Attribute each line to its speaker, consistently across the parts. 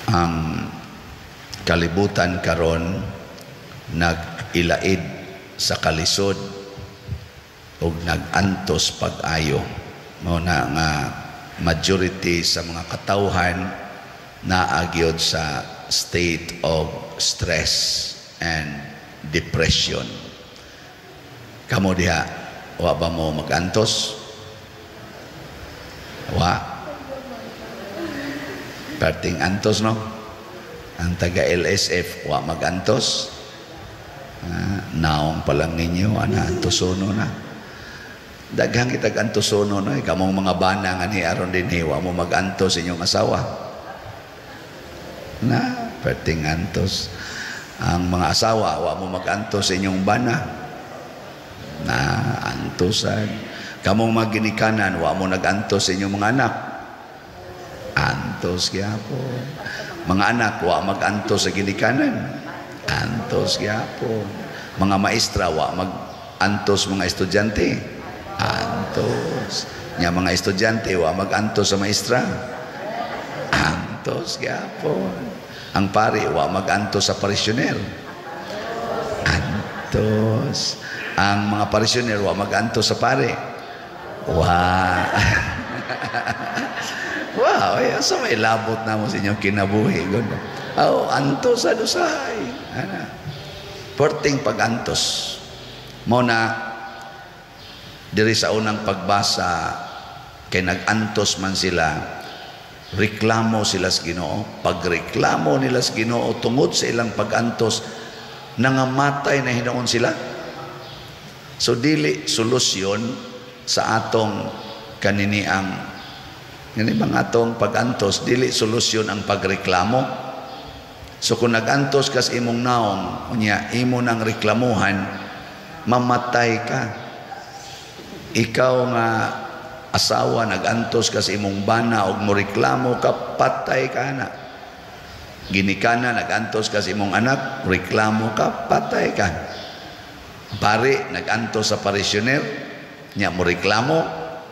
Speaker 1: ang kalibutan karon nag-ilaid sa kalisod ug nag-antos pag-ayo. Mao na nga majority sa mga katawhan naagyod sa state of stress and depression. Kamo diha, wa ba mo mag-antos? Wa. Perting antos, no? Ang taga LSF, wa mag-antos. Naong pa lang ninyo, antosono na. Daghang kitag antosono na, kamong mga bana nga ni aron din hiwa mo mag-antos inyong asawa. Na, perting antos. Ang mga asawa, wa mo mag-antos inyong bana. Na, antosan. Kamong maginikanan, wa mo nag-antos inyong mga anak. Antos gyapon. Mga anak, wa mag-antos sa ginikanan. Antos gyapon. Mga maestra, wa mag-antos mga estudyante. Antos. Nya mga estudyante, wa mag-antos sa maestra. Antos gyapon. Ang pari, wa mag-antos sa parisyoner. Antos. Ang mga parisyoner, wa mag-antos sa pari. Wow. Wow, so may labot na mo sa inyong kinabuhi. Oh, antos sa dusay. Porting pag-antos. Muna, diri sa unang pagbasa, kay nag-antos man sila, reklamo sila sa Ginoo. Pagreklamo nila sa Ginoo, tungod sa ilang pag-antos, nangamatay na hinaon sila. So, dili solusyon sa atong kaniniang ganibang atong pag-antos, dili solusyon ang pagreklamo. So kung nag-antos kas imong naong, unya imo nang reklamuhan, mamatay ka. Ikaw nga asawa nag-antos kas imong bana og mo reklamo ka, patay ka na. Ginikana nag-antos kas imong anak, reklamo ka, patay ka. Pare nag-antos sa parisyoner, nya mo reklamo,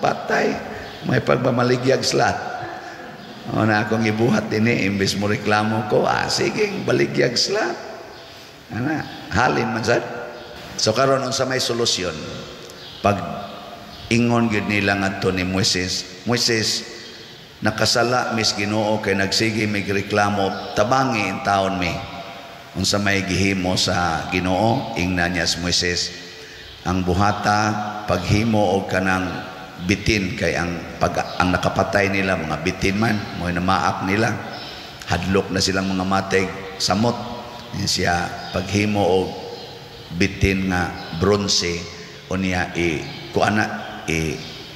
Speaker 1: patay. May pagmamaligyag slat. O na akong ibuhat din imbes mo reklamo ko, sige, baligyag slat. Halin man sad. So karon unsa may solusyon? Pag ingon gid nila ngadto ni Moises, nakasala mis Ginoo kay nagsige mig reklamo, tabangi in taon mi. Unsa may gihimo sa Ginoo, ingnan niya si Moises, ang buhata paghimo og kanang bitin kay ang nakapatay nila mga bitin man mo namaak nila, hadlok na silang mga matay samot. Siya paghimo og bitin nga bronze unya kuana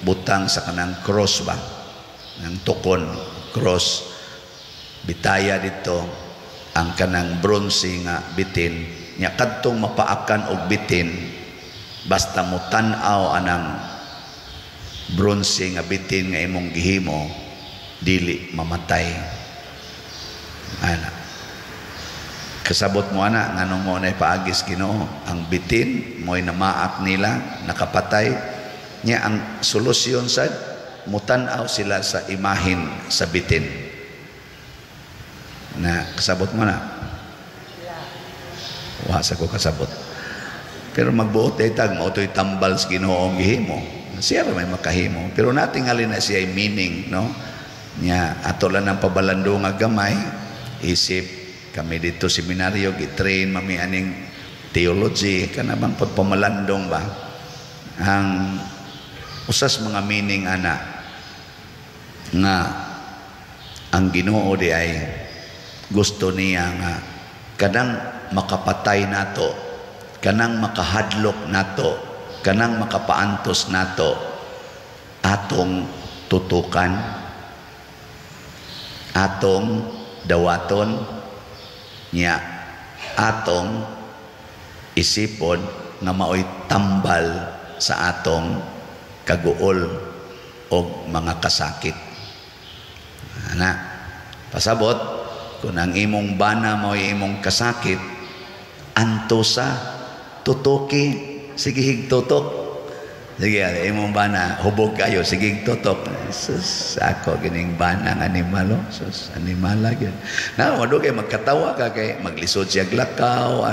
Speaker 1: butang sa kanang cross ba ng tukon cross, bitaya dito ang kanang bronze nga bitin nya kadtong mapaakan og bitin basta mo tan-aw anang bronze nga bitin nga imong gihimo, dili mamatay. Kasabot mo ana nganong mo na ipaagis Ginoo, ang bitin mo'y namaak nila, nakapatay nya. Ang solusyon sad mutan-aw sila sa imahin sa bitin. Na kasabot mo na? Wa sa ko kasabot. Pero magbuot tag mo to'y tambal sa Ginoo ang gihimo. Siya may makahimo, pero natingali na siya ay meaning, no? Nya ato lang ng pabalando nga gamay, isip kami dito seminaryo gitrain mami aning theology kanabang pagpamalandong ba ang usas mga meaning ana nga ang Ginoo di ay gusto niya nga kanang makapatay nato, kanang makahadlok nato, kanang makapaantos nato, atong tutukan, atong dawaton nya, atong isipon nga maoy tambal sa atong kaguol o mga kasakit. Pasabot kung ang imong bana maoy imong kasakit, antosa tutuki, sige higtutok. Sige, imong bana, hubog kayo, sige tutok. Sus, ako gining bana ng animal, sus, animal lagi. Na, wado kayo magkatawa ka kay maglisod siya glakaw,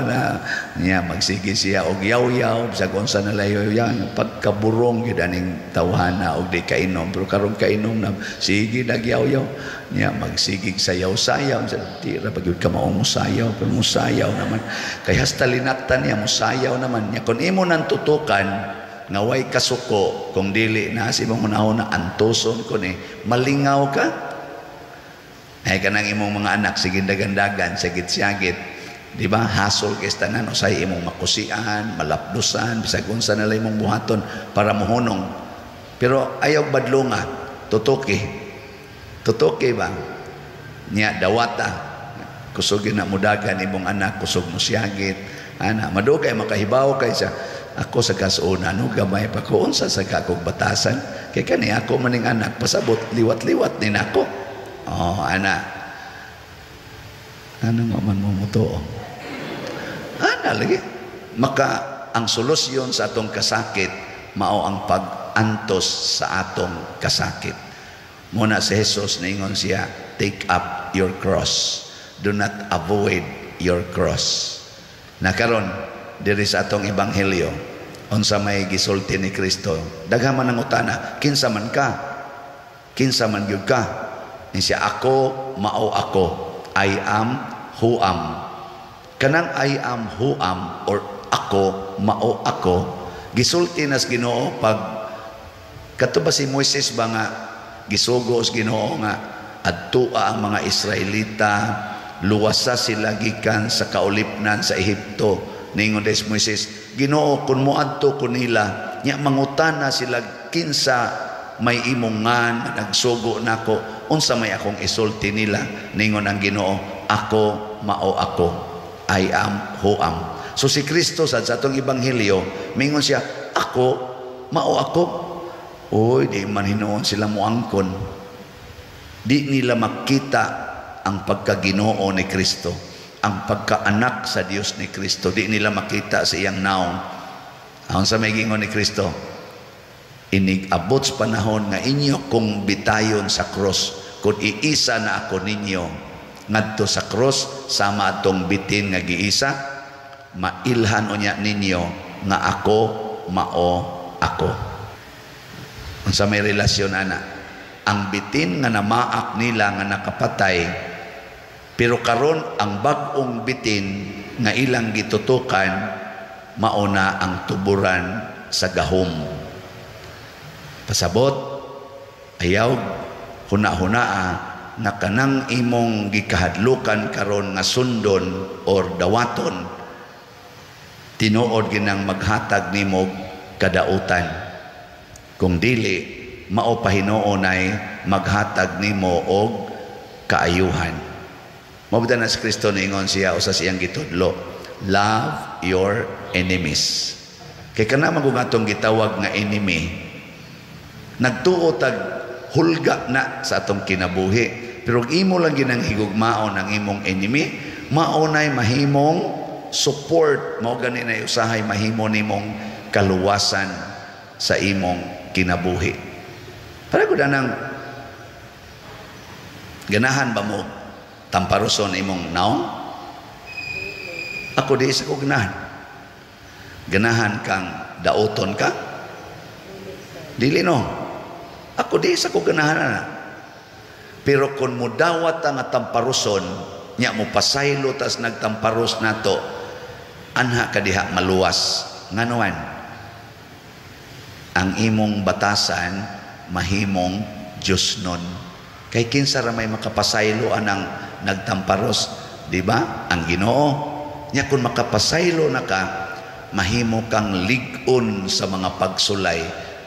Speaker 1: niya, magsige siya og yaw-yaw, sa kung saan nalayo yan, pagkaburong yun aning tawhana og di kainom, pero karong kainom na, sige nagyaw-yaw, niya, magsigig sayaw-sayaw, tira pag yun ka maong musayaw, pero musayaw naman, kaya hasta linaktan niya, musayaw naman niya, kung imo nang tutukan, nga way kasuko kung dili na si mong unahon na antuson ko ni malingaw ka ay kanang imong mga anak sige dagandagan sigit-sigit di ba hasol kay tanan usay imong makusian malapdusan bisag unsa na lay imong buhaton para mohunong pero ayaw badlunga tutuki ba niya dawata kusugin na mudagan imong anak kusog mo siyagit ana madugay makahibaw kay siya ako sa kasuna, no, gamay pa ko, unsa sa kakong batasan. Kaya kani ako maning anak, pasabot, liwat-liwat din ako. Oh, ana. Ano man mo to? Ana, lagi. Maka, ang solusyon sa atong kasakit, mao ang pag-antos sa atong kasakit. Muna si Jesus, naingon siya, take up your cross. Do not avoid your cross. Nakaron, diri sa atong ebanghelyo unsa may gisulti ni Kristo daghan man ang utana kinsa man gyud ka ni siya ako mao ako I am who am kanang I am who am or ako mao ako gisulti nas Ginoo pag kadto ba si Moises ba nga gisugo sa Ginoo nga adtua ang mga Israelita luwasa sila gikan sa kaulipnan sa Ehipto ningon des Moises Ginoo kun moadto ko nila nya mangutana sila kinsa may imongan nagsugo nako unsa may akong isulti nila ningon ang Ginoo ako mao ako I am who am so si Kristo sa atong ebanghelyo mingon siya ako mao ako oy di man hinuon sila moangkon di nila makita ang pagkaginoo ni Kristo ang pagkaanak sa Dios ni Kristo di nila makita sa iyang naong ang sa may gingon ni Kristo inig-abot sa panahon nga inyo kong bitayon sa cross kung iisa na ako ninyo ngadto sa cross sama atong bitin nga giisa mailhan unya ninyo nga ako mao ako ang sa may relasyon ana ang bitin nga namaak nila nga nakapatay pero karon ang bag-ong bitin nga ilang gitutukan mauna ang tuburan sa gahom. Pasabot ayaw huna-hunaa na kanang imong gikahadlukan karon nga sundon or dawaton tinuod ginang maghatag nimo kadautan. Kung dili mao pa hinuon ay maghatag nimo og kaayuhan. Mabuda na si Kristo ningon siya o sa siyang gitudlo, love your enemies. Kaya ka na magungatong gitawag nga enemy, nagtuo tag hulga na sa atong kinabuhi. Pero imo lang ginang higugmaon ang imong enemy, maunay mahimong support, mao gani na usahay mahimo nimong kaluwasan sa imong kinabuhi. Para ko nang ganahan ba mo tamparuson imong naong? Ako di sa ko ganahan. Ganahan kang dauton ka? Dili no. Ako di sa ko ganahan na. Pero kung mudawat ang tamparuson, nya mo pasaylo tas nagtamparos nato, anha ka diha maluwas. Nganuan? Ang imong batasan mahimong Diyos nun. Kay kinsa ra may makapasaylo anang nagtamparos, di ba? Ang Ginoo. Nya kung makapasaylo na ka, mahimo kang ligon sa mga pagsulay,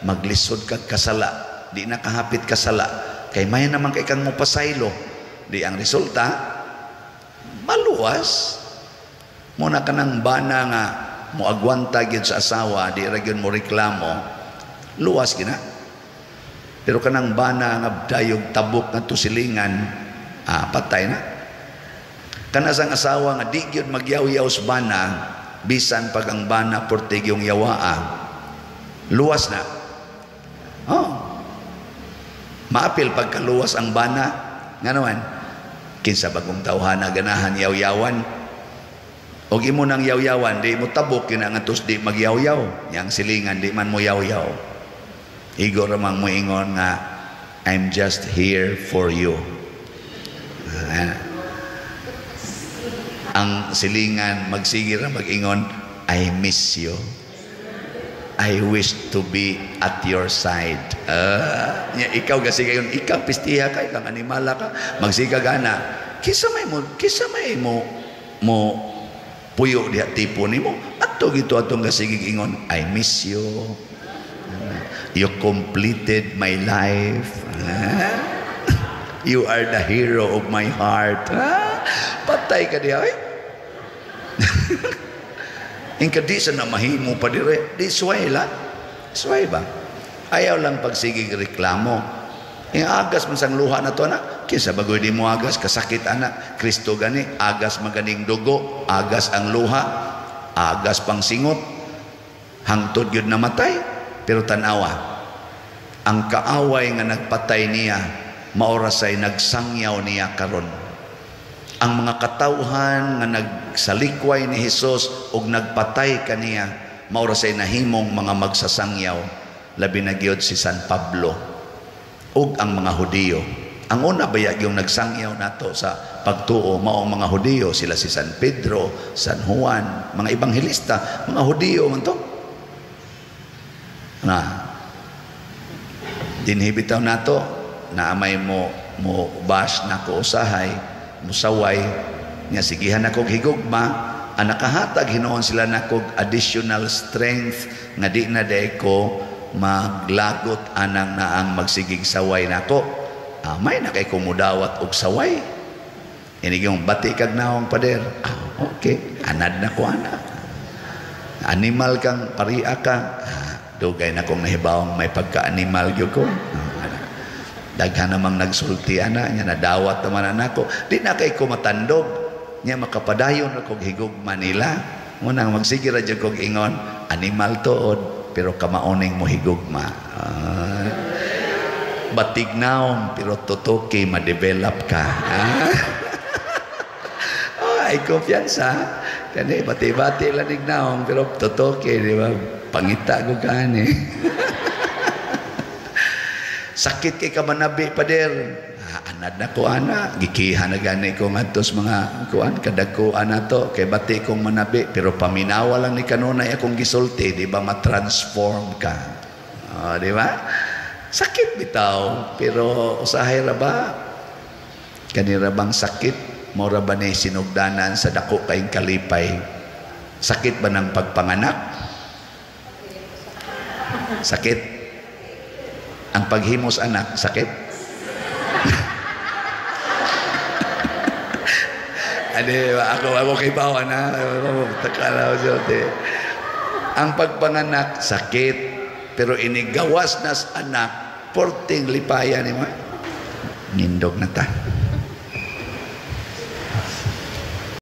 Speaker 1: maglisod kag kasala, di nakahapit kasala. Kay may naman kay kang mopasaylo. Di ang resulta, maluwas. Muna ka ng bana nga moagwanta gyud sa asawa, di ra gyud mo reklamo, luwas gina. Pero kanang bana nga dayog tabok nga tusilingan, patay na. Kana sang asawa nga di gyud magyaw-yaw sa bana, bisan pag ang bana portig yung yawaa, Luwas na. Oh. Maapil pagkaluwas ang bana. Nga naman, kinsa bagong tawhana ganahan yaw-yawan. Og imo nang yaw-yawan, di mo tabok yun ang atos di magyaw-yaw. Yang silingan, di man mo yaw-yaw. Igo ramang mo ingon nga, I'm just here for you. Ang silingan, magsigir na mag-ingon, I miss you. I wish to be at your side. Ikaw kasi kayon, ikaw pistiha ka, ikaw animala ka, magsigagana. Kisa may mo puyo diha tipo nimo. Ato gito atong kasigig ingon, I miss you. You completed my life. You are the hero of my heart. Patay ka diha. Ingka di sa na mahimo pa dire. Di suway lang. Suway ba? Ayaw lang pagsigig reklamo. Yung agas man sang luha na to na. Kinsa bagoy di mo agas, kasakit anak. Kristo gani, agas maganing dugo. Agas ang luha. Agas pang singot. Hangtod yun namatay. Pero tanawa. Ang kaaway nga nagpatay niya, maorasay nagsangyaw niya karon. Ang mga katawhan nga nagsalikway ni Hesus ug nagpatay kaniya, maorasay nahimong mga magsasangyaw, labi na gyud si San Pablo ug ang mga Hudiyo. Ang una bayag yung nagsangyaw nato sa pagtuo mao ang mga Hudiyo, sila si San Pedro, San Juan, mga ebanghelista, mga Hudiyo man to. Na dinhibitaw nato na amay mo bash na ko usahay, musaway niya sigihan akong higugma, ang nakahatag hinoon sila nakog additional strength nga di na day ko maglagot anang naang magsigig saway nako. May na kay kumudawat og saway. Ini yung bati kag naong pader. Okay, anad na ko ana. Animal kang paria ka. Dugay na kong nahibawang may pagka-animal gyud ko. Daghan namang nagsulti ana nya nadawat naman anako. Di na kay ko matandog nya makapadayon akong higugma nila. Munang magsige ra jud kog ingon, animal tuod pero kamaoning mo higugma. Batignaon pero totoke ma-develop ka. Ay kumpiyansa. Kani bati-bati lang ignaon pero totoke, di ba? Pangita ko kani. Sakit kay ka manabi pader. Anad na ko ana, gikihan na gani ko ngadtos mga kuan kadagkuan nato kay bati kong manabi pero paminawa lang ni kanunay akong gisulti, di ba ma-transform ka. Di ba? Sakit bitaw pero usahay ra ba? Kanira bang sakit mo ra ba ni sinugdanan sa dako kayong kalipay? Sakit ba ng pagpanganak? Sakit. Ang paghimos anak, sakit. Ade, ako kay bawa na. Takala ko ang pagpanganak, sakit. Pero inigawas na sa anak, porting lipaya ni mo. Nindog na ta.